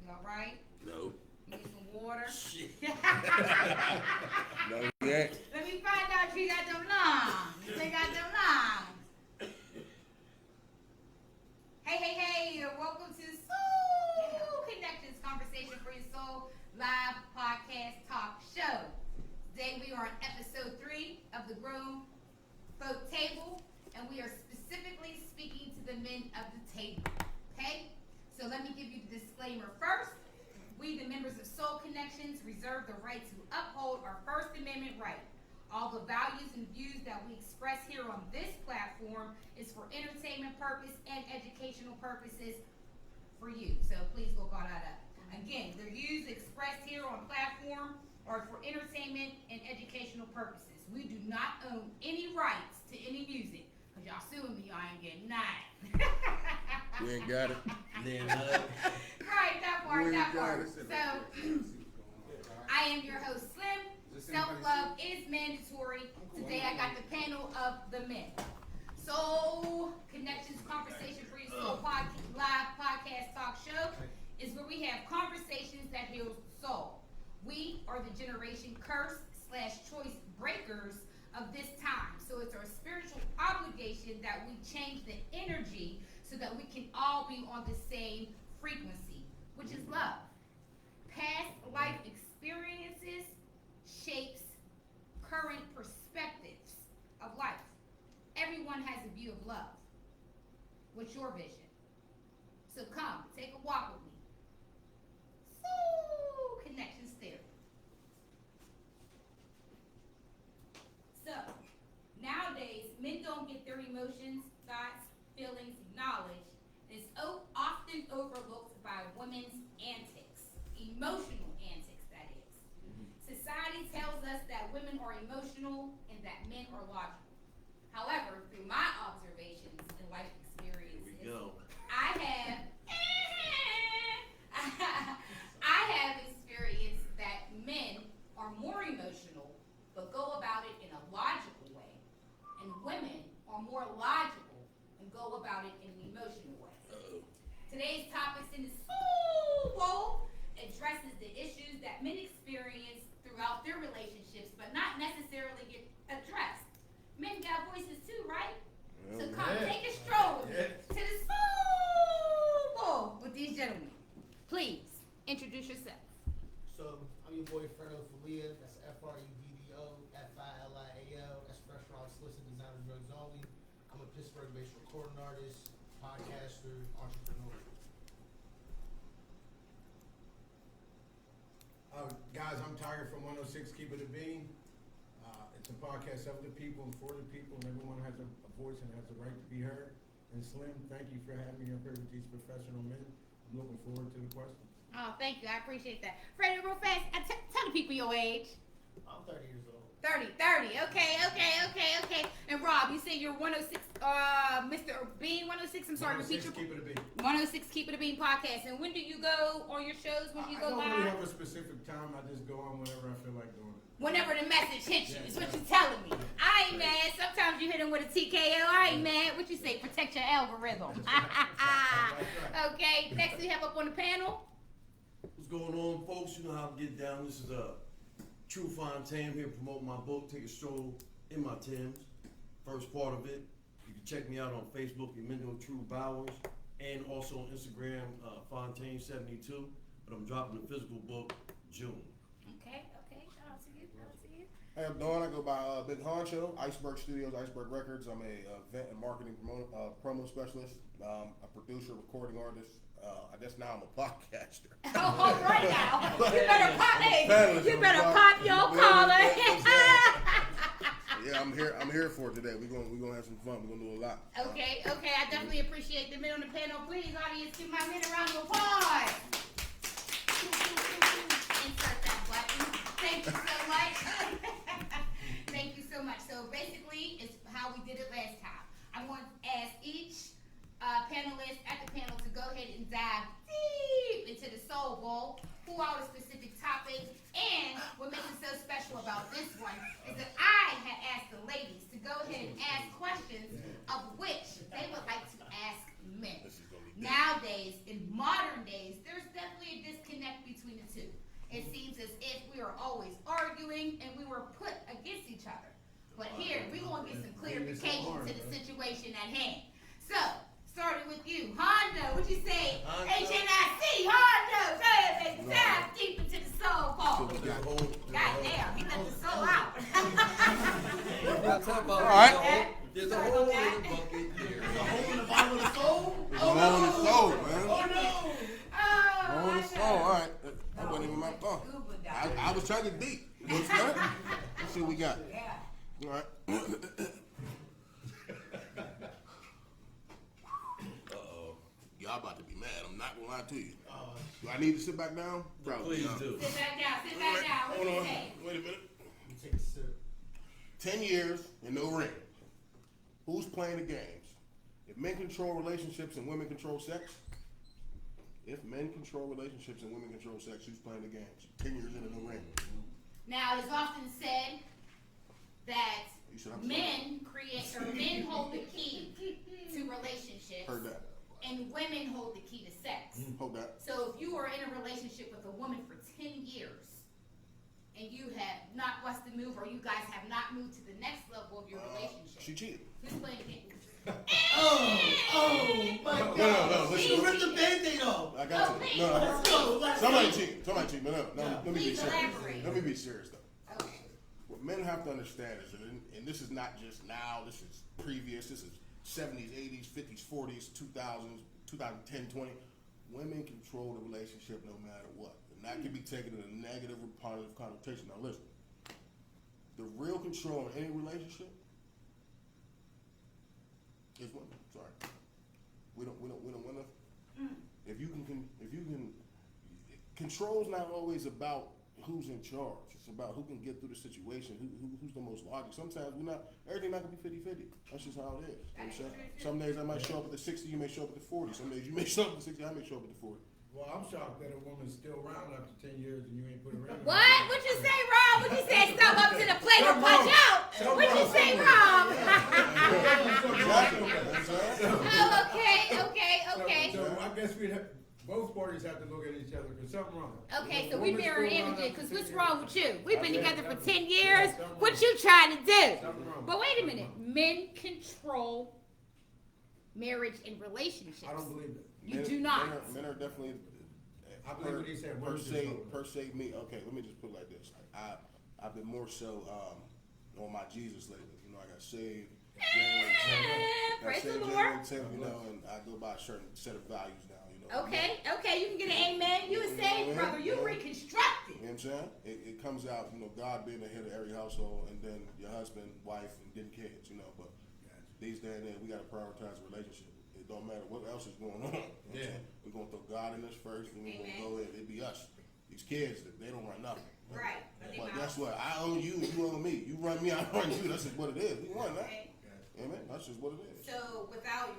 all right? No. Need some water? Shit. No, yet. Let me find out if you got them lungs. They got them lungs. Hey, welcome to SoulllConnections Conversation for Your Soul live podcast talk show. Today we are on episode 3 of the Grown Folk Table, and we are specifically speaking to the men of the table, okay? So let me give you the disclaimer first. We, the members of SoulllConnections, reserve the right to uphold our First Amendment right. All the values and views that we express here on this platform is for entertainment purpose and educational purposes for you. So please look all that up. Again, the views expressed here on platform are for entertainment and educational purposes. We do not own any rights to any music. Because y'all suing me, y'all ain't getting nothing. We ain't got it. Right, that part. So, I am your host, Slim. Self-love is mandatory. Today I got the panel of the men. SoulllConnections Conversation for Your Soul live podcast talk show is where we have conversations that heal the soul. We are the generation curse/choice breakers of this time. So it's our spiritual obligation that we change the energy so that we can all be on the same frequency, which is love. Past life experiences shapes current perspectives of life. Everyone has a view of love. What's your vision? So come, take a walk with me. SoulllConnections theory. So, nowadays, men don't get their emotions, thoughts, feelings acknowledged. It's often overlooked by women's antics, emotional antics, that is. Society tells us that women are emotional and that men are logical. However, through my observations and life experiences, I have experienced that men are more emotional but go about it in a logical way, and women are more logical and go about it in an emotional way. Today's topics in the Soulll addresses the issues that men experience throughout their relationships but not necessarily get addressed. Men got voices too, right? So come take a stroll to the Soulll with these gentlemen. Please introduce yourself. So I'm your boy Fredo Falia. That's FREDDO FILIAO. That's Fresh Raw Explicit Designer Drugs Only. I'm a Pittsburgh-based recording artist, podcaster, entrepreneur. Guys, I'm Tiger from 106 Keep It a Bean. It's a podcast of the people and for the people, and everyone has a voice and has the right to be heard. And Slim, thank you for having me up here with these professional men. I'm looking forward to the questions. Oh, thank you. I appreciate that. Freddie, real fast, tell the people your age. I'm 30 years old. 30. Okay. And Rob, you say you're 106, Mr. Bean 106. I'm sorry, repeat your 106 Keep It a Bean. 106 Keep It a Bean podcast. And when do you go on your shows? When do you go I don't live? really have a specific time. I just go on whenever I feel like doing it. Whenever the message hits you, is what you're telling me. I ain't mad. Sometimes you hit him with a TKO. I ain't mad. What you say? Protect your algorithm. Okay. Next we have up on the panel. What's going on, folks? You know how to get down. This is True Fontaine here promoting my book, Take a Stroll in My Timbs. First part of it. You can check me out on Facebook, Emendo True Bowers, and also on Instagram, Fontaine72. But I'm dropping the physical book June. Okay. Shout out to you. Hey, I'm Dawn. I go by Big Honcho, Iceberg Studios, Iceberg Records. I'm a event and marketing promo specialist, a producer, recording artist. I guess now I'm a podcaster. Oh, right now. You better pop your collar. Yeah, I'm here for it today. We're gonna have some fun. We're gonna do a lot. Okay. I definitely appreciate the men on the panel. Please, audience, give my men a round of applause. Insert that button. Thank you so much. Thank you so much. So basically, it's how we did it last time. I want to ask each panelist at the panel to go ahead and dive deep into the Soul Bowl, pull out a specific topic, and what makes it so special about this one is that I had asked the ladies to go ahead and ask questions of which they would like to ask men. Nowadays, in modern days, there's definitely a disconnect and we were put against each other. But here, we're going to get some clarification to the situation at hand. So, starting with you, Hondo, what you say? HNIC, Hondo, go ahead, baby. Dive deep into the soul vault. Goddamn, he let the soul out. All right. There's a hole in the bucket there. There's a hole in the bottom of the soul? It's a hole in the soul, man. Oh no! Hole in the soul. All right. That wasn't even my thought. I was trying to get deep. What's that? Let's see what we got. Yeah. All right. Y'all about to be mad. I'm not gonna lie to you. Do I need to sit back down? Probably. Please not. do. Sit back down. What Hold you on. say? Wait a minute. You take a sip. 10 years and no ring. Who's playing the games? If men control relationships and women control sex? If men control relationships and women control sex, who's playing the games? 10 years and no ring. Now, it's often said that You should have men hold the key to relationships, heard that. and women hold the key to sex. Hold that. So if you are in a relationship with a woman for 10 years and you have not busted move, or you guys have not moved to the next level of your relationship, She cheated. who's playing the game? Oh my God! No, She listen. ripped the Band-Aid off. I got Oh, you. No, Let's go. Let's somebody go. cheated. Somebody cheated. But no, let me be Please serious. elaborate. Let me be serious though. Okay. What men have to understand is, and this is not just now, this is previous, this is 70s, 80s, 50s, 40s, 2000s, 2010, 20. Women control the relationship no matter what. And that can be taken in a negative or positive connotation. Now listen, the real control in any relationship is women. Sorry. We don't win enough. If you can, control's not always about who's in charge. It's about who can get through the situation, who's the most logical. Sometimes everything not gonna be 50-50. That's just how it is. You know what I'm saying? Some days I might show up at the 60, you may show up at the 40. Some days you may show up at the 60, I may show up at the 40. Well, I'm shocked that a woman's still around after 10 years and you ain't put her in. What? What you say, Rob? What you say? Step up to the plate or punch out? What you say, Rob? Exactly. You know what I'm saying? Oh, okay. So I guess both parties have to look at each other because something wrong. Okay, If a so we woman's mirror still around images, after because 10 what's years, wrong with you? We've been together for 10 Yeah, years. something What wrong. you trying to do? Something wrong. But wait a minute. Men control marriage and relationships. I don't believe it. You do not. Men are definitely. I believe what he said. Per women se, control it. per se, me. Okay, let me just put it like this. I've been more so on my Jesus lately. You know, I got saved. January 10th. Praise the Lord. January 10th, you know, and I go by a certain set of values now. You know. Okay, you can get an amen. You a saved brother. You reconstructed. You know what I'm saying? It comes out, you know, God being the head of every household, and then your husband, wife, and then kids. You know, but these days and age, we got to prioritize the relationship. It don't matter what else is going on. You know what I'm saying? We're gonna throw God in this first, and we're gonna go in. It be us. These kids, they don't run nothing. Right. But guess what? I own you, and you own me. You run me, I run you. That's just what it is. We won that. Okay. Amen. That's just what it is. So without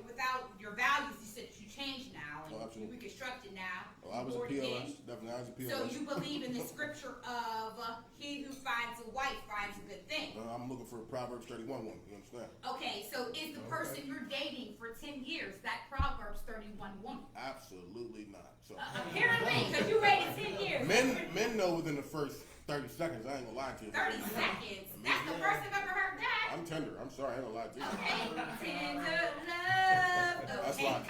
your values, you said you changed now and you absolutely. reconstructed now. Oh, I was a born again. POS. Definitely, I was a POS. So you believe in the scripture of he who finds a wife finds a good thing. I'm looking for a Proverbs 31 woman. You understand? Okay, so is the person you're dating for 10 years that Proverbs 31 woman? Absolutely not. So Apparently, because you waited 10 years. men know within the first 30 seconds. I ain't gonna lie to you. 30 seconds. That's the first I've ever heard that. I'm tender. I'm sorry. I ain't gonna lie to you. Okay, tender love. That's Okay. why.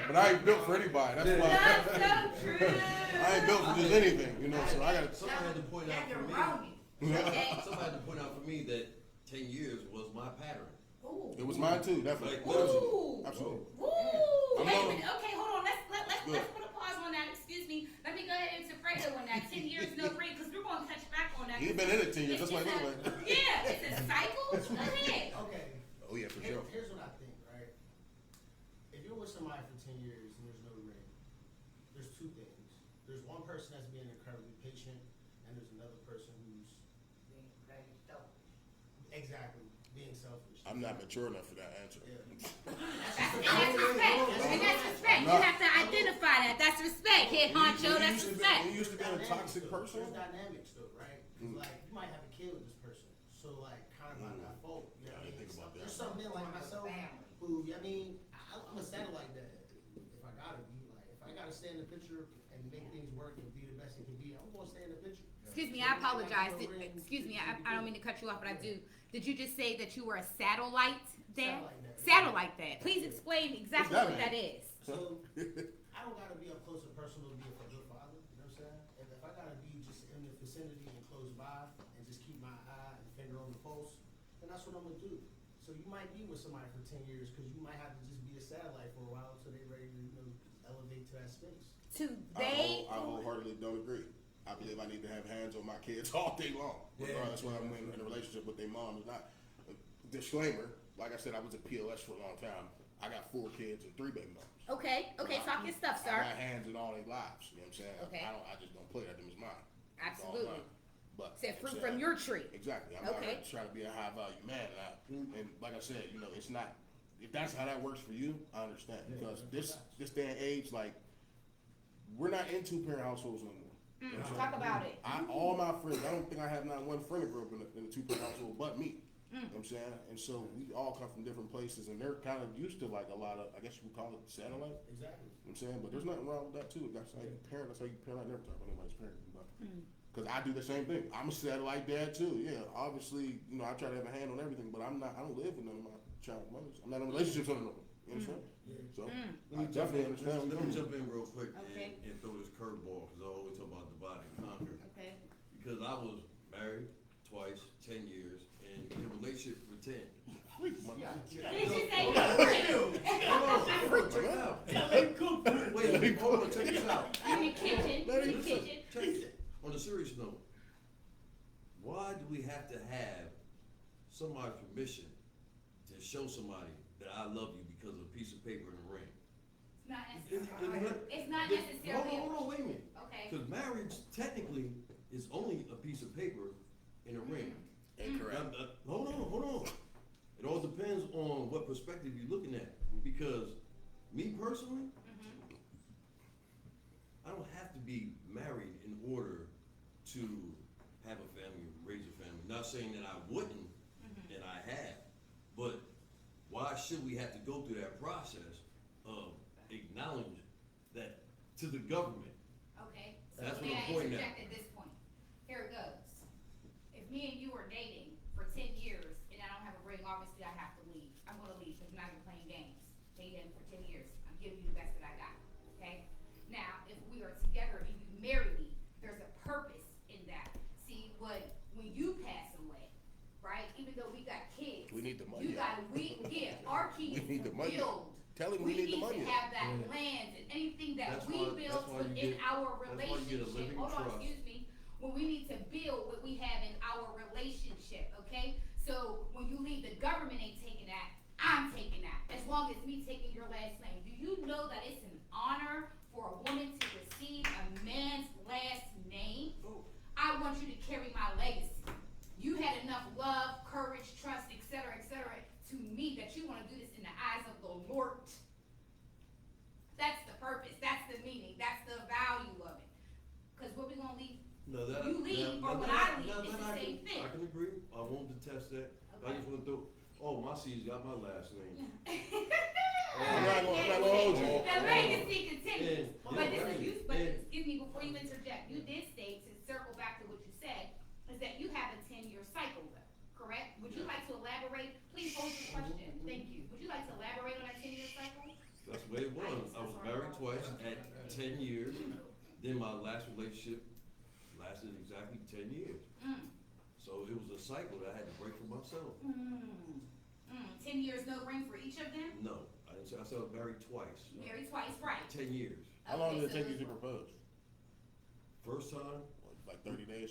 But I ain't built for anybody. That's why. That's so true. I ain't built for just anything, you know. So I gotta. Somebody had to point out You're for me. wrong. Okay. Somebody had to point out for me that 10 years was my pattern. Ooh. It was mine too, definitely. Like, Ooh. Absolutely. Ooh. I'm Wait a not- minute. Okay, hold on. Let's Good. put a pause on that. Excuse me. Let me go ahead into Fredo on that. 10 years no ring, because we're going to touch back on that. He been in it 10 years. That's why It's anyway. Yeah, it's a cycle. Go ahead. Okay. Oh yeah, for sure. Here's what I think, right? If you're with somebody for 10 years and there's no ring, there's two things. There's one person that's being incredibly patient, and there's another person who's exactly being selfish. I'm not mature enough for that answer. Yeah. And that's respect. And that's respect. You have to identify that. That's respect. Head honcho, that's respect. You used to be a toxic person. There's dynamics though, right? 'Cause, like, you might have a kid with this person, so like, kind of not that fault. You know what I I didn't mean? think about that. There's some men like myself who, I mean, I'm a saddle like that. If I gotta be, like, if I gotta stay in the picture and make things work and be the best it can be, I'm gonna stay in the picture. Excuse me, I apologize. Excuse me, I don't mean to cut you off, but I do. Did you just say that you were a satellite dad? Satellite dad. Please explain exactly what that is. So, I don't gotta be up close and personal to be a good father, you know what I'm saying? And if I gotta be just in the vicinity and close by and just keep my eye and finger on the pulse, then that's what I'm gonna do. So you might be with somebody for 10 years because you might have to just be a satellite for a while until they're ready to, you know, elevate to that space. Today, I wholeheartedly don't agree. I believe I need to have hands on my kids all day long, regardless whether I'm in a relationship with their mom or not. Disclaimer, like I said, I was a POS for a long time. I got 4 kids and 3 baby moms. okay, talk your stuff, sir. I got hands in all their lives, you know what I'm saying? Okay. I just don't play that, them is mine. It's all Absolutely. mine. But Said you know fruit what I'm from saying? your tree. Exactly. I'm not Okay. trying to be a high value man, and like I said, you know, it's not. If that's how that works for you, I understand. Because this day and age, like, we're not in 2-parent households no more. You know what I'm Talk saying? about it. All my friends, I don't think I have not one friend that grew up in a 2-parent household but me. You know what I'm saying? And so we all come from different places, and they're kind of used to like a lot of, I guess you would call it satellite. Exactly. You know what I'm saying? But there's nothing wrong with that too. That's how you parent. That's how you parent. I never talk about anybody's parent. Because I do the same thing. I'm a satellite dad too. Yeah, obviously, you know, I try to have a hand on everything, but I don't live with none of my child mothers. I'm not in relationships with them. You understand? So I definitely understand. Let me jump in real quick Okay. and throw this curveball because I always talk about divide and conquer. Okay. Because I was married twice, 10 years, and in a relationship for 10. What did you say? Check it out. Wait, hold on, check this out. In the kitchen. Let In him the Listen, kitchen. check it. On a serious note, why do we have to have somebody's permission to show somebody that I love you because of a piece of paper and a ring? It's not necessarily. Hold on, wait a minute. Okay. Because marriage technically is only a piece of paper and a ring. Incorrect. Hold on. It all depends on what perspective you're looking at. Because me personally, I don't have to be married in order to have a family, raise a family. Not saying that I wouldn't, and I have, but why should we have to go through that process of acknowledging that to the government? Okay. That's So what may I'm I pointing at. interject at this point? Here it goes. If me and you are dating for 10 years and I don't have a ring, obviously I have to leave. I'm gonna leave because I'm not even playing games. Dating for 10 years. I'm giving you the best that I got. Okay? Now, if we are together and you marry me, there's a purpose in that. See, when you pass away, right? Even though we got kids, We need the money. our kids We need the money. build. Tell him we need the money. to have that land and anything that That's we why- build that's why you within get- our that's why you get a relationship. living Hold on, trust. excuse me. When we need to build what we have in our relationship, okay? So when you leave, the government ain't taking that. I'm taking that. As long as me taking your last name. Do you know that it's an honor for a woman to receive a man's last name? I want you to carry my legacy. You had enough love, courage, trust, etc., to me that you want to do this in the eyes of the Lord. That's the purpose. That's the meaning. That's the value of it. Because what we gonna leave? No, that, You leave, or when I leave, it's the same thing. I can agree. I won't detest that. I just want to throw. Oh, my C's got my last name. I'm not gonna hold you. The legacy continues. Yeah, But this right. is you. But Yeah. excuse me, before you interject, you did state, to circle back to what you said, is that you have a 10-year cycle, though, correct? Would you like to elaborate? Please hold your question. Thank you. Would you like to elaborate on that 10-year cycle? That's the way it was. I was married twice at 10 years. Then my last relationship lasted exactly 10 years. So it was a cycle that I had to break for myself. 10 years, no ring for each of them? No, I didn't say. I said I was married twice. Married twice, right. 10 years. How long Okay, did it so take you this- to propose? First time? Like 30 days?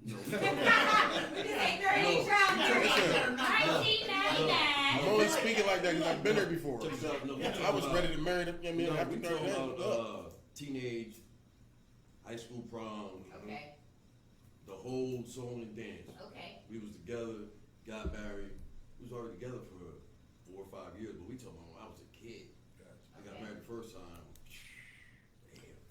No. We just ain't 30 trial period. 1999. I'm only speaking like that because I've been there before. Check this out. No, I was ready to marry them. I mean, No, after we 30 talking days. about teenage, high school prom, Okay, the whole song and dance. okay. We was together, got married. We was already together for 4 or 5 years, but we talking about when I was a kid. I got Okay. married the first time.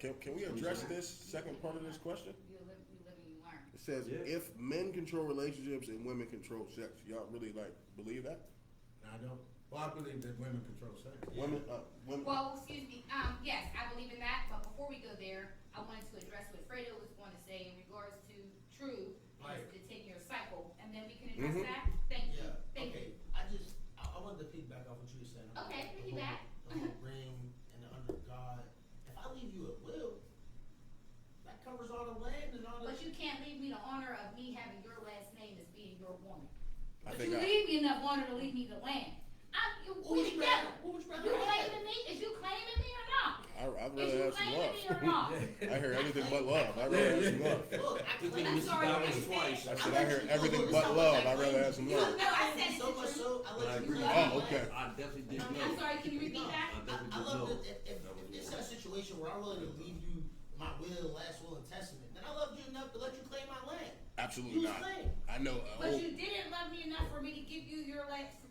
Damn. Can we address this second part of this question? You live and you learn. It says, Yeah. if men control relationships and women control sex, y'all really like believe that? I don't. Well, I believe that women control sex. Women, women. Well, excuse me. Yes, I believe in that. But before we go there, I wanted to address what Fredo was going to say in regards to true Right. the 10-year cycle, and then we can address Mhm. that. Thank you. Yeah, Thank okay, you. I wanted to piggyback off what you were saying. Okay, The piggyback. whole ring and the under God. If I leave you at will, that covers all the land and all the. But you can't leave me the honor of me having your last name as being your woman. I But think you leave me enough honor to leave me the land. We together. What would you rather You have? claiming me? Is you claiming me or not? I'd Is rather you have some claiming me or love. not? I hear everything but love. I'd rather have some love. Look, I Good thing claim I'm Mrs. sorry, Bowers I twice. I said- said I hear everything but love. I'd rather have some You love. know I said it so to much you. so I But I let you agree. claim Oh, my okay. land. I definitely did I'm know. I'm sorry, can you repeat No, that? I definitely I did love know. that if it's a situation where I'm willing to leave you my will, last will, and testament, then I love you enough to let you claim my land. Absolutely You not. claim. I know. But you didn't love me enough for me to give you your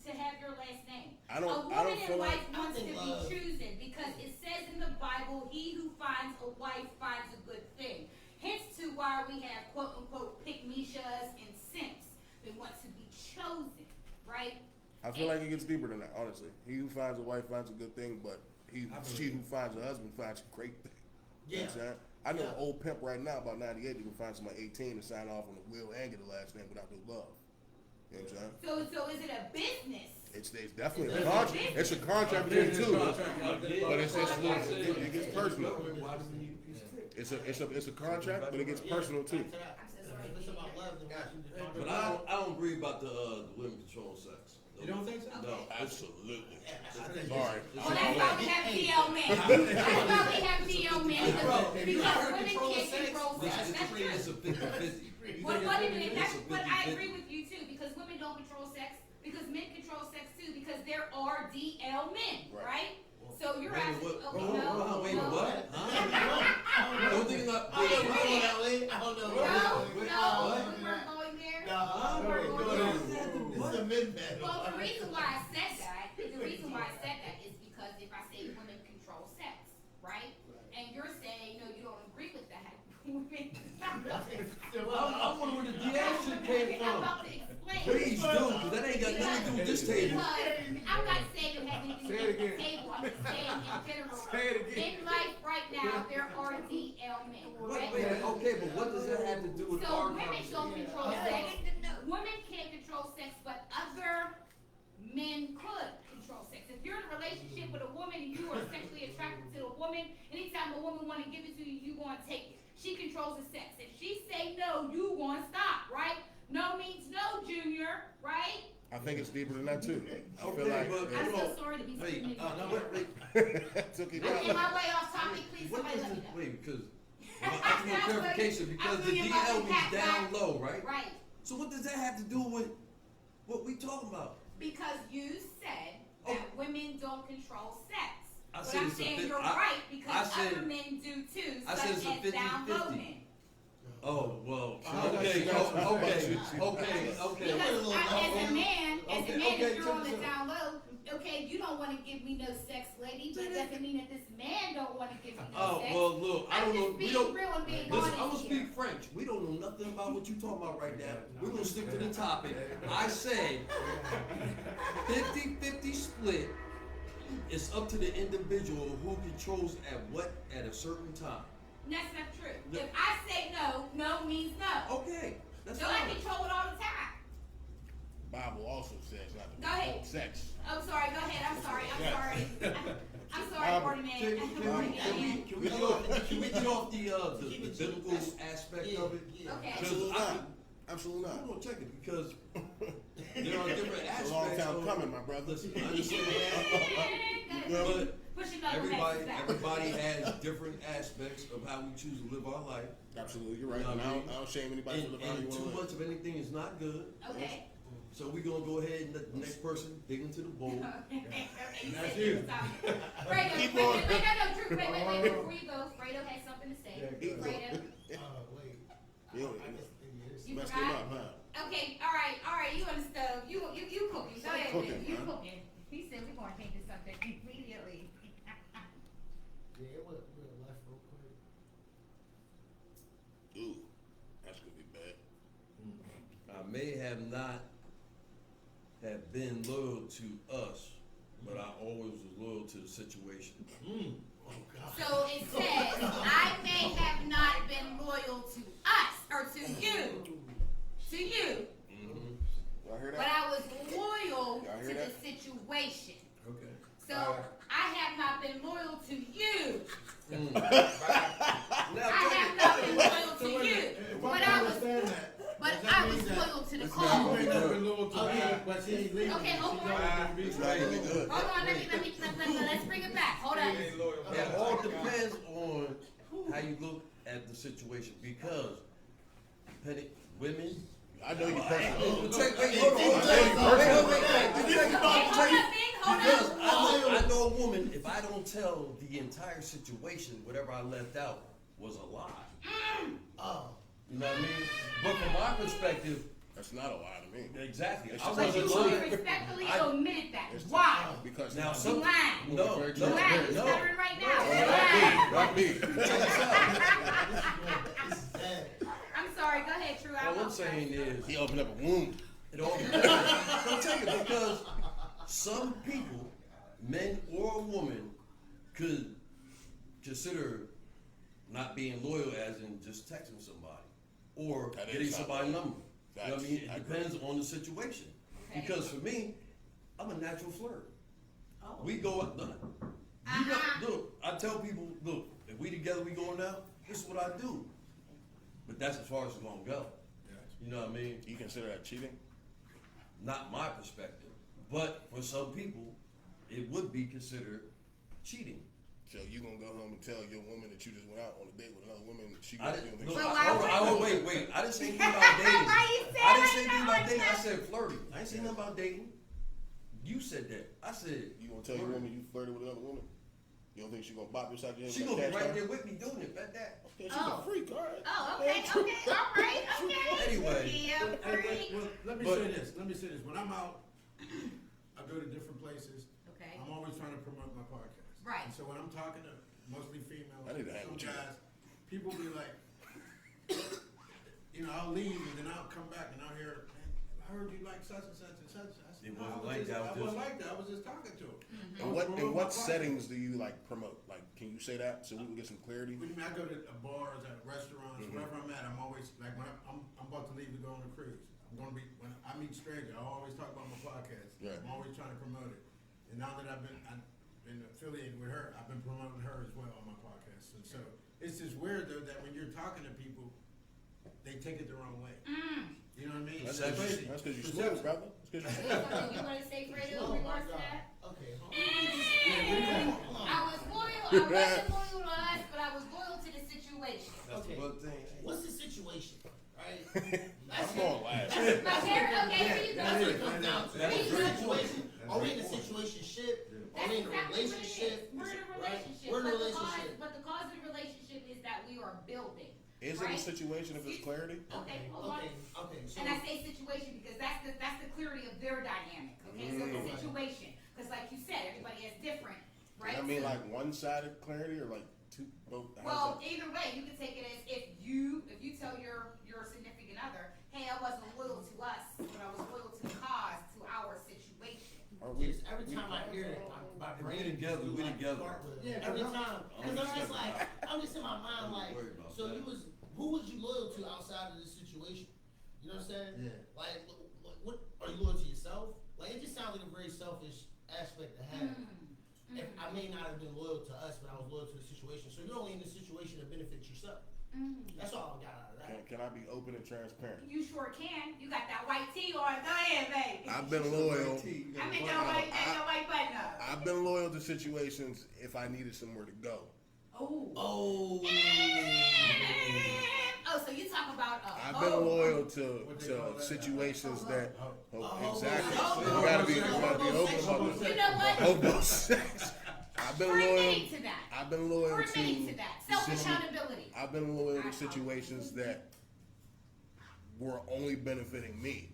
to have your last name. I don't- A I woman don't in feel life like- wants I to think be love- chosen because it says in the Bible, "He who finds a wife finds a good thing." Hence to why we have quote unquote pick-me-shas and simps that want to be chosen, right? I feel like it gets deeper than that, honestly. He who finds a wife finds a good thing, but she who finds a husband finds a great thing. You know what I'm saying? I know an old pimp right now, about 98, you can find somebody 18 and sign off on the will and get the last name without no love. You know what I'm saying? So is it a business? It's definitely It's a a contract. business. It's a contract between the two, but it gets personal. Why do we need a piece of tape? It's a contract, but it gets personal too. Back to that. I'm so sorry. If it's about love, then why should you define But love? I don't agree about the women controlling sex. You don't think so? No. Absolutely. I think Sorry. Well, that's why we have DL men. That's why we have DL men, because women can't control sex. That's true. It's a 50-50. What a minute, that's, It's a but I 50-50. agree with you too, because women don't control sex, because men control sex too, because there are DL men, Right. right? So you're Wait, asking, what- okay, hold on, no, wait, no. what? I don't know. Don't think about. I agree. I don't know. No, What? we weren't going there. No, We weren't going there. This is a men battle. Well, the reason why I said that is because if I say women control sex, right? And you're saying, no, you don't agree with that. Women. I wonder where the DL shit came I'm from. about to explain. Please do, because that ain't got nothing to do with this table. Because I'm not saying it has anything to Say do it with the again. table, I'm just saying in general. Say it again. In life right now, there are DL men, correct? Okay, but what does that have to do with So our women don't conversation? control sex. Women can't control sex, but other men could control sex. If you're in a relationship with a woman and you are sexually attracted to a woman, anytime a woman want to give it to you, you gonna take it. She controls the sex. If she say no, you gonna stop, right? No means no, Junior, right? I think it's deeper than that too. I feel Okay, like but- I'm Hold so on. sorry to be so Wait, nitty. took it I'm down. getting my way off topic, please, What somebody is let me this, know. wait, because, I just want clarification, because the DL means down low, right? Right, So what does that have to do with what we talking about? because you said that women don't control sex. I But said I'm it's a saying fif- you're I- right, I because said- other men do too, I such said it's a as down low 50-50. men. Oh, well, Oh, okay, that's- okay, that's- okay. Because as a man, Okay, if you're on the check this down low, okay, you don't wanna give me no sex, lady, but it doesn't mean that this man don't wanna give me no Oh, sex. well, look, I I'm don't know, just we being don't, real and being listen, I'm honest gonna here. speak French. We don't know nothing about what you talking about right now. We're gonna stick to the topic. I said 50-50 split. It's up to the individual who controls at a certain time. That's not true. No. If I say no, no means no. Okay, that's So I fine. control it all the time. Bible also says not to Go ahead. control sex. I'm sorry, go ahead, I'm sorry. I'm sorry, Um, Bordy man. Can we get off the biblical aspect of it? Okay. Absolutely I- not. Absolutely I'm not. gonna check it because there are different It's aspects. a long time of- coming, my brother. Listen, I understand that, but Pushing back. everybody has different aspects of how we choose to live our life. Absolutely, you're right. You know And what I mean? I don't shame anybody for And, living how you and too want to much live. of anything is not good. Okay. So we're gonna go ahead and let the next person dig into the bowl. That's you. Fredo, Keep wait, on. Drew, wait, before you go, Fredo has something to say. Yeah, go. Fredo, Wait. You you messed him forgot? up, huh? Okay, all right, you on the stove, you cooking, go ahead, Cooking, man. You man. cooking. He said we're gonna change the subject immediately. Yeah, it went left real quick. Ooh, that's gonna be bad. I may have not have been loyal to us always was loyal to the situation. Oh, God. So it says, I may have not been loyal to us, or to you, Mm-hmm. Y'all hear but that? I was loyal Y'all hear to the that? situation. Okay. So I have not been loyal to you. Now, I have not been loyal to you, If but I I can was, understand that, but does that I mean was that loyal to the It's She cause. may not be loyal to me, but she ain't leaving. Okay, hold She's on. always gonna be It's not gonna be good. Hold on, let's bring it back. Hold on. it all depends on how you look at the situation, because women. I know you Hold personally. Hold Because on. I know a woman, if I don't tell the entire situation, whatever I left out was a lie. Oh. You know what I mean? But from my perspective, That's not a lie to me. exactly. It's I just But wasn't you lying. respectfully I- omitted that. It's- Why? Because Now, You some lying. no, Very You true. lying. You no. stuttering right now. Oh, You not me. lying. Not me. Check this out. This is bad. I'm sorry. Go ahead, True. All I'm saying is, He opened up a wound. it all depends. I'm telling you, because some people, men or a woman, could consider not being loyal as in just texting somebody or That is getting not somebody's loyal. number. You know what I mean? I It agree. depends on the situation. Okay. Because for me, I'm a natural flirt. Oh. We go out, look, look, I tell people, look, if we together, we going out, this is what I do. But that's as far as it's gonna go. You know what I mean? You consider that cheating? Not my perspective, but for some people, it would be considered cheating. So you gonna go home and tell your woman that you just went out on a date with another woman? She I gonna didn't, think look, Well, wait. I didn't say anything about dating. Why you say I didn't like say anything that about like dating. I that? said flirting. I didn't say nothing about dating. You said that. I said you gonna tell your woman you flirted with another woman? You don't think she gonna bop you upside your head? she with gonna that be cash right card? there with me doing it. Bet that. Okay, she's Oh. a freak, all right. Oh, okay, all right, okay. Anyway. Yeah, freak. Well, let me But- say this. When I'm out, I go to different places. Okay. I'm always trying to promote my podcast. Right. And so when I'm talking to mostly females, I need to hang some with you. guys, people be like, I'll leave and then I'll come back and I'll hear, man, I heard you like such and such and such. I said, It "No, wasn't I like that, I was wasn't just- like that. I was just talking to him. In what settings do you like promote? Like, can you say that so we can get some clarity? What do you mean? I go to bars, at restaurants, Mhm. wherever I'm at. I'm always like when I'm about to leave to go on a cruise. I'm gonna be when I meet strangers. I always talk about my podcast. Right. I'm always trying to promote it. And now that I've been affiliated with her, I've been promoting her as well on my podcast. And so it's just weird though that when you're talking to people, they take it the wrong way. You know what I mean? That's Perception. because you Perception. smooth, brother. That's because you So smooth. you want to say Fredo Oh in my regards to God. that? Okay, hold on. I was loyal. I wasn't loyal to us, but I was loyal to the situation. That's Okay. one thing. What's the situation, right? I'm going last. My parents, okay, here you That's what it go. comes down to. That's Are we in very a situation? Are we in a situation ship? Are That's we in a exactly what it relationship? is. We're in a Right? relationship. We're in a but relationship. But the cause of the relationship is that we are building. Is it a right? situation if it's clarity? Okay, hold on. Okay, so. And I say situation because that's the clarity of their dynamic. Okay, so the situation, because like you said, everybody is different, right? Does that mean So- like one-sided clarity or like two, both? Well, either way, you can take it as if you tell your significant other, hey, I wasn't loyal to us, but I was loyal to the cause, to our situation. Are we? Just every time I hear it, my We brain together, do, we like, together. start with- Yeah, every I'm- time, because I'm just like, I'm just in my mind like, Don't worry about so that. who was you loyal to outside of this situation? You know what I'm saying? Yeah. Like, what are you loyal to yourself? Like, it just sounds like a very selfish aspect to have. If I may not have been loyal to us, but I was loyal to the situation. So you're only in the situation to benefit yourself. That's all I got out of that. Can I be open and transparent? You sure can. You got that white tee on. Go ahead, baby. I've been loyal. I meant that white button up. I've been loyal to situations if I needed somewhere to go. Oh. Oh. Oh, so you talk about I've been loyal to situations that exactly. You gotta be open about You it. know what? Hobo sex. I've been We're loyal. admitting to that. I've been loyal We're admitting to to. that. Self-accountability. I've been loyal to situations that were only benefiting me.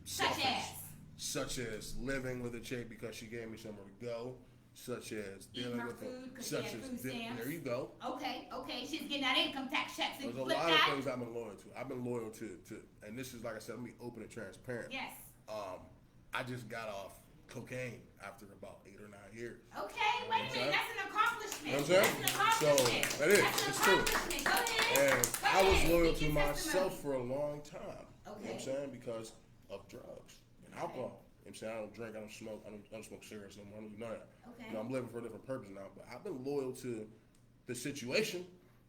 Such as living with a chick because she gave me somewhere to go. Such as Eating dealing her with food 'cause she such had as food stamps. there you go. Okay, she's getting that income tax check. So There's you a flip lot of that. things I've been loyal to. I've been loyal to, and this is like I said, let me open and transparent. Yes. I just got off cocaine after about 8 or 9 years. Okay, wait a minute. That's an accomplishment. You know what I'm saying? That's an accomplishment. So, that is. That's an It's true. accomplishment. Go ahead. And Go I was ahead. loyal Speak to your myself testimony. for a long time. You know what I'm Okay. saying? Because of drugs and alcohol. You know what I'm saying? I don't drink, I don't smoke, I don't smoke cigarettes no more, I don't do none of that. Okay. You know, I'm living for a different purpose now, but I've been loyal to the situation.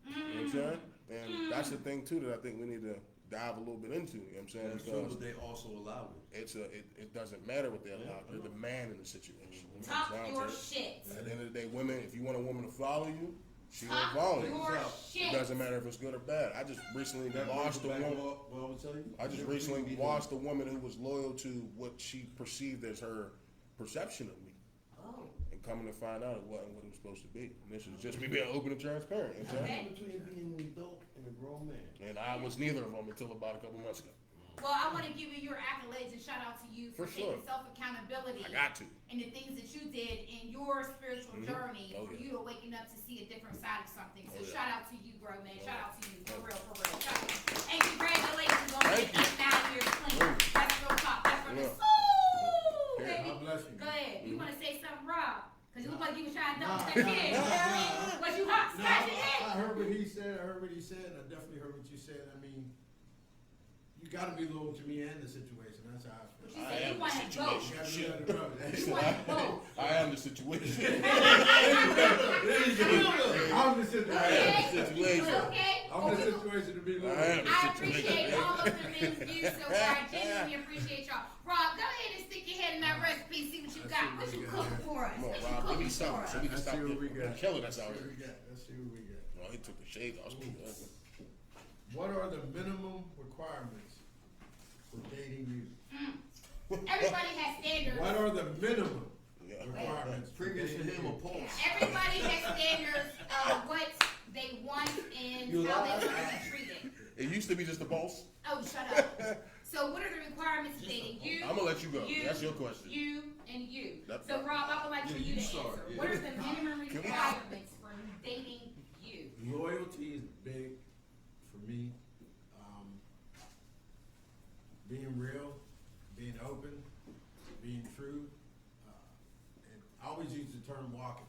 You know what I'm saying? And that's the thing too that I think we need to dive a little bit into. You know what I'm saying? That's true, Because but they also allow it. it doesn't matter what they allow. You're the man in the situation. You know what Talk I'm saying? your shit. At the end of the day, women, if you want a woman to follow you, she will Talk follow you. your It shit. doesn't matter if it's good or bad. I just recently watched a woman. What I would tell you? I just recently watched a woman who was loyal to what she perceived as her perception of me, Oh. and coming to find out it wasn't what it was supposed to be. And this is just me being open and transparent. You know what I'm saying? Between being an adult and a grown man. And I was neither of them until about a couple months ago. Well, I want to give you your accolades and shout out to you for For sure. taking self-accountability I got to. and the things that you did in your spiritual journey Oh, for yeah. you to waking up to see a different side of something. So Oh, yeah. shout out to you, bro, man. Oh, Shout yeah. out to you. For real, for real. Shout out. And congratulations on Thank getting us 9 years clean. Thank you. That's real talk. That's from the Yeah. soul, Yeah. baby. God bless you. Go ahead. You want to say something, Rob? Because you look like you was trying to Nah, dump that kid. You know what I mean? Was you hot No, scratching I it? heard what he said. I heard what he said, and I definitely heard what you said. I mean, you got to be loyal to me and the situation. That's how I feel. You I said am you the wanted both. You situation. got to be Shit. under the rubber. That's You it. wanted both. I am the situation. I'm the situation. Okay. situation. Okay. I'm Well, the we- situation to be loyal. I am. I appreciate all of the men's views so far. I genuinely appreciate y'all. Rob, go ahead and stick your head in that recipe, see what you got. What you cooking for us? Come on, What you Rob, give me cooking for something us? so we can Let's stop see what we getting got. killing us out Let's see here. what we got. Let's see what we got. No, he took the shades off. What are the minimum requirements for dating you? Everybody has standards. What are the minimum Yeah. requirements? for Previous to dating him, a you? pulse. Everybody has standards of what they want and You how they lie. want to be treated. It used to be just the boss. Oh, shut up. So what are the requirements of dating you? I'm gonna let you go. That's your question. You and you. That's So fine. Rob, I would like for Yeah, you to you start, answer. yeah. What are the minimum Can we- requirements for dating you? Loyalty is big for me. Being real, being open, being true. And I always use the term walking.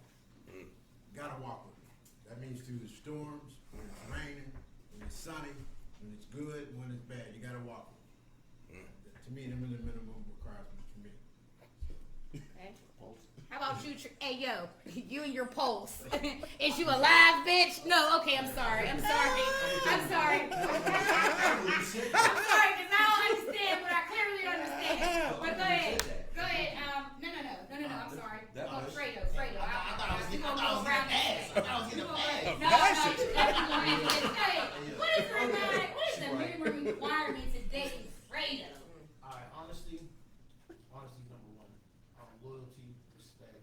Gotta walk with me. That means through the storms, when it's raining, when it's sunny, when it's good, when it's bad. You gotta walk with me. To me, them are the minimum requirements for me. Okay. How about you? Hey, yo, you and your pulse. Is you alive, bitch? No, okay, I'm sorry. I'm sorry. I'm sorry. I'm sorry, because I don't understand, but I clearly understand. But go ahead. Go ahead. No, I'm sorry. Oh, Fredo. You gonna go around that. No, you definitely gonna answer this. Go ahead. What is the minimum requirements of dating Fredo? Alright, honesty number one. Loyalty, respect,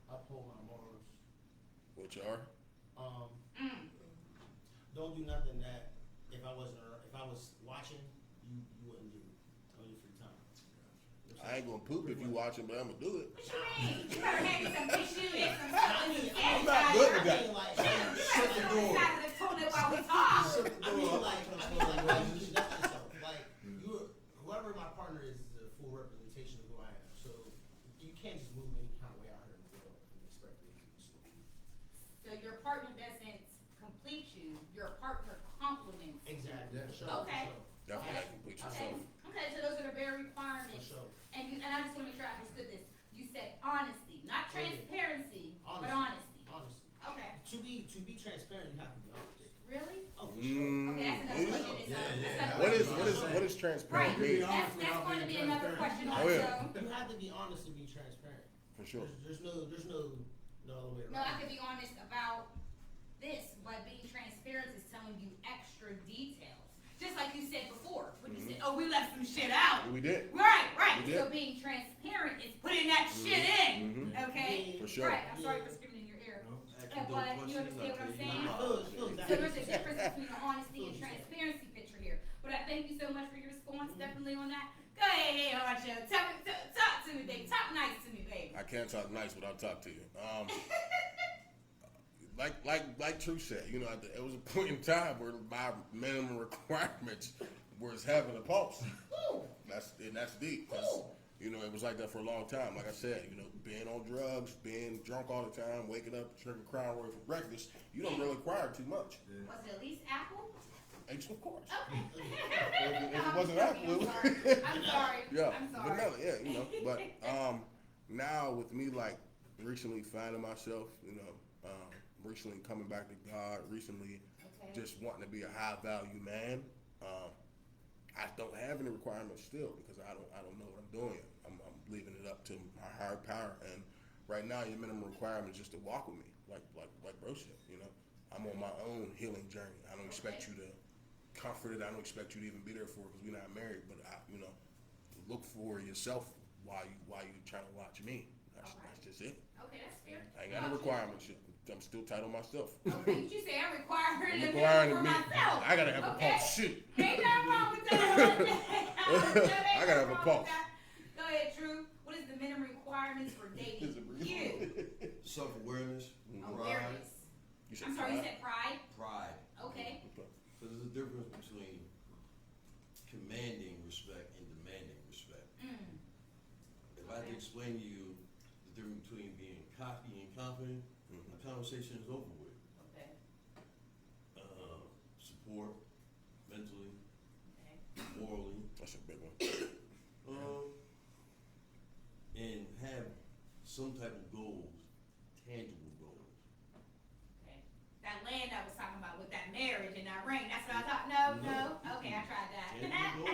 uphold my morals. Which are? Don't do nothing that if I was watching, you wouldn't do on your free time. I ain't gonna poop if you watching, but I'm gonna do it. What you mean? You better have me some tissue and some I'm not good with that. You better sit on the side of the toilet while we talk. Whoever my partner is a full representation of who I am. So you can't just move any kind of way out here in the world and expect me to keep you. So your partner doesn't complete you, your partner complements. Exactly. Yeah. For sure, Okay. for sure. Definitely that complete Okay. yourself. Okay, so those are the very For requirements. sure. And I just want to make sure I understood this. You said honesty, not transparency, but honesty. Honestly. Okay. To be transparent, you have to be honest. Really? Oh, for sure. Okay, that's another question. It's, that's another question. What is transparent Right. mean? That's going to be another question Oh, also. yeah. You have to be honest and be transparent. For sure. There's no other way around. No, I could be honest about this, but being transparent is telling you extra details. Just like you said before, when you said, "Oh, we left some shit out." We did. Right. We did. So being transparent is putting that shit in. Okay. For sure. Right. I'm sorry for screaming in your ear. But you understand what I'm saying? Feel So exactly. there's a difference between the honesty and transparency picture here. But I thank you so much for your response, definitely on that. Go ahead, hey, Honcho. Talk to me, baby. Talk nice to me, baby. I can't talk nice without talk to you. Like True said, you know, it was a point in time where my minimum requirements was having a pulse. Ooh. That's deep. 'Cause You know, it was like that for a long time. Like I said, you know, being on drugs, being drunk all the time, waking up, drinking Crown Royal for breakfast, you don't really require too much. Was it at least apple? Of course. Okay. If No, it I'm wasn't joking. apple, I'm sorry. yeah, I'm sorry. vanilla, yeah, you know. But now with me like recently finding myself, you know, recently coming back to God, recently Okay. just wanting to be a high value man. I don't have any requirements still because I don't know what I'm doing yet. I'm leaving it up to my higher power. And right now, your minimum requirement is just to walk with me, like bro said. You know, I'm on my own healing journey. I don't expect you to comfort it. I don't expect you to even be there for it because we're not married. But you know, look for yourself while you trying to watch me. That's just it. Okay, that's fair. I ain't got no requirements yet. I'm still tight on myself. Okay, you say I'm requiring I'm a requiring for me. myself. I gotta have a Okay. pulse. Shit. Ain't nothing wrong with that. I gotta have a pulse. Go ahead, Drew. What is the minimum requirements for dating? You. Self-awareness, pride. Awareness. You said I'm sorry, you pride? said pride? Pride. Okay. Because there's a difference between commanding respect and demanding respect. If I had to explain to you the difference between being cocky and confident, the conversation is over with. Okay. Support, mentally, Okay. morally, That's a big one. and have some type of goals, tangible goals. Okay. That land I was talking about with that marriage and that ring, that's what I thought. No. Okay, I tried that. Tangible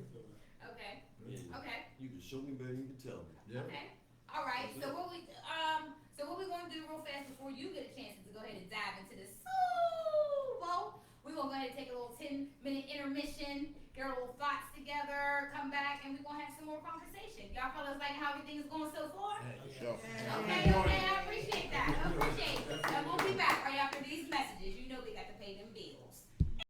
goals. Okay. And Okay. you can show me better than you can tell me. Yeah. Okay. All right. So what we gonna do real fast before you get a chance to go ahead and dive into the Soulll. We're gonna go ahead and take a little 10-minute intermission, get our little thoughts together, come back, and we're gonna have some more conversation. Y'all fellas like how everything is going so far? Sure. Okay, I appreciate that. I appreciate it.